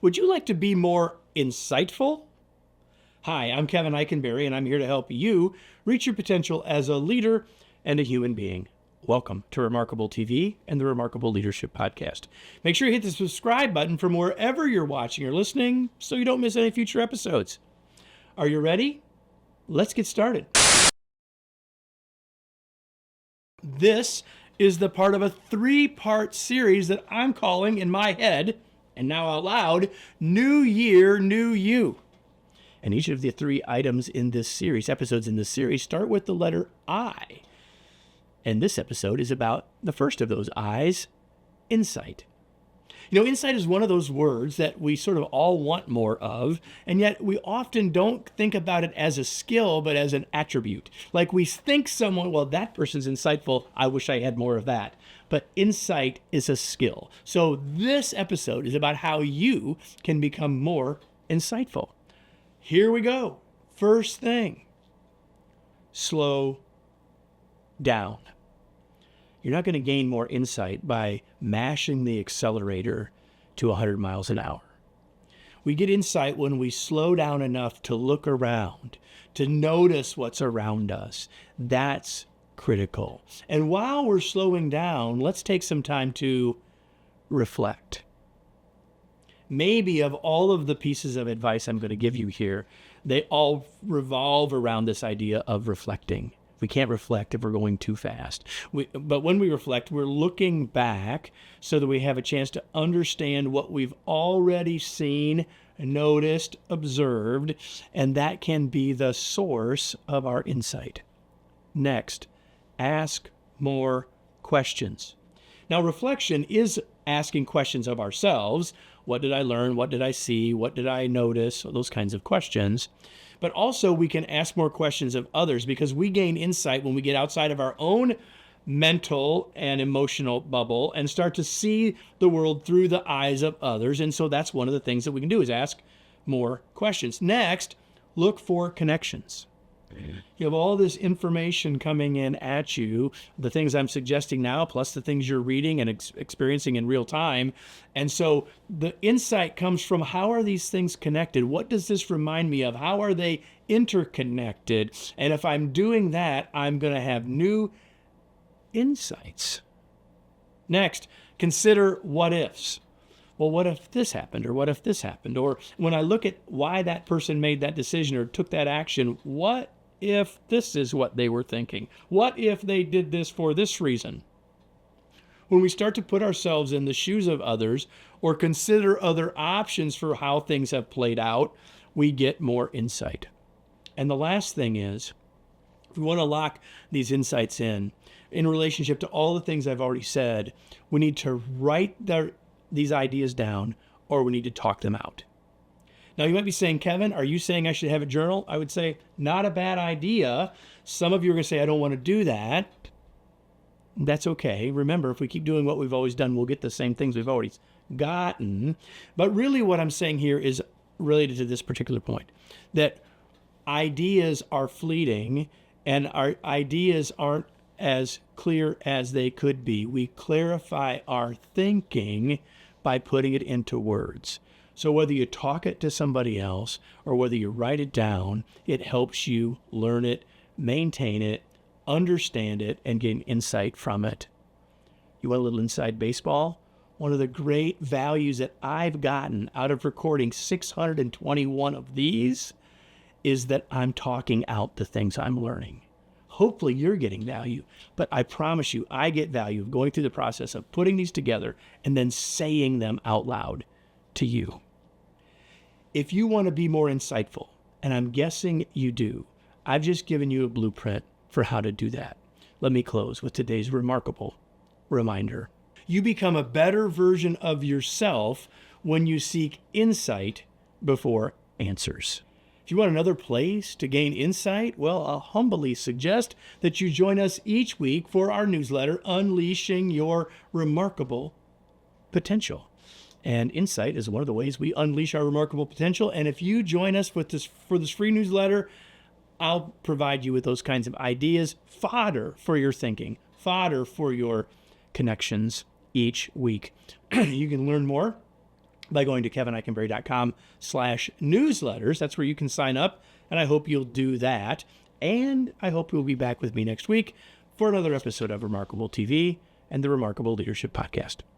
Would you like to be more insightful? Hi, I'm Kevin Eikenberry, and I'm here to help you reach your potential as a leader and a human being. Welcome to Remarkable TV and the Remarkable Leadership Podcast. Make sure you hit the subscribe button from wherever you're watching or listening so you don't miss any future episodes. Are you ready? Let's get started. This is the part of a 3-part series that I'm calling in my head, and now out loud, New Year, New You. And each of the 3 items in this series, episodes in this series, start with the letter I. And this episode is about the first of those I's, insight. You know, insight is one of those words that we sort of all want more of, and yet we often don't think about it as a skill, but as an attribute. Like we think someone, well, that person's insightful, I wish I had more of that. But insight is a skill. So this episode is about how you can become more insightful. Here we go. First thing, slow down. You're not going to gain more insight by mashing the accelerator to 100 miles an hour. We get insight when we slow down enough to look around, to notice what's around us. That's critical. And while we're slowing down, let's take some time to reflect. Maybe of all of the pieces of advice I'm going to give you here, they all revolve around this idea of reflecting. We can't reflect if we're going too fast. But when we reflect, we're looking back so that we have a chance to understand what we've already seen, noticed, observed, and that can be the source of our insight. Next, ask more questions. Now, reflection is asking questions of ourselves. What did I learn? What did I see? What did I notice? Those kinds of questions. But also we can ask more questions of others because we gain insight when we get outside of our own mental and emotional bubble and start to see the world through the eyes of others. And so that's one of the things that we can do is ask more questions. Next, look for connections. You have all this information coming in at you, the things I'm suggesting now, plus the things you're reading and experiencing in real time. And so the insight comes from how are these things connected? What does this remind me of? How are they interconnected? And if I'm doing that, I'm going to have new insights. Next, consider what ifs. Well, what if this happened? Or what if this happened? Or when I look at why that person made that decision or took that action, what if this is what they were thinking? What if they did this for this reason? When we start to put ourselves in the shoes of others or consider other options for how things have played out, we get more insight. And the last thing is, if we want to lock these insights in relationship to all the things I've already said, we need to write these ideas down or we need to talk them out. Now, you might be saying, Kevin, are you saying I should have a journal? I would say, not a bad idea. Some of you are going to say, I don't want to do that. That's okay. Remember, if we keep doing what we've always done, we'll get the same things we've already gotten. But really what I'm saying here is related to this particular point, that ideas are fleeting and our ideas aren't as clear as they could be. We clarify our thinking by putting it into words. So whether you talk it to somebody else or whether you write it down, it helps you learn it, maintain it, understand it, and gain insight from it. You want a little inside baseball? One of the great values that I've gotten out of recording 621 of these is that I'm talking out the things I'm learning. Hopefully you're getting value, but I promise you, I get value of going through the process of putting these together and then saying them out loud to you. If you want to be more insightful, and I'm guessing you do, I've just given you a blueprint for how to do that. Let me close with today's remarkable reminder. You become a better version of yourself when you seek insight before answers. If you want another place to gain insight, well, I'll humbly suggest that you join us each week for our newsletter, Unleashing Your Remarkable Potential. And insight is one of the ways we unleash our remarkable potential. And if you join us with for this free newsletter, I'll provide you with those kinds of ideas, fodder for your thinking, fodder for your connections each week. You can learn more by going to kevineikenberry.com/newsletters. That's where you can sign up, and I hope you'll do that. And I hope you'll be back with me next week for another episode of Remarkable TV and the Remarkable Leadership Podcast.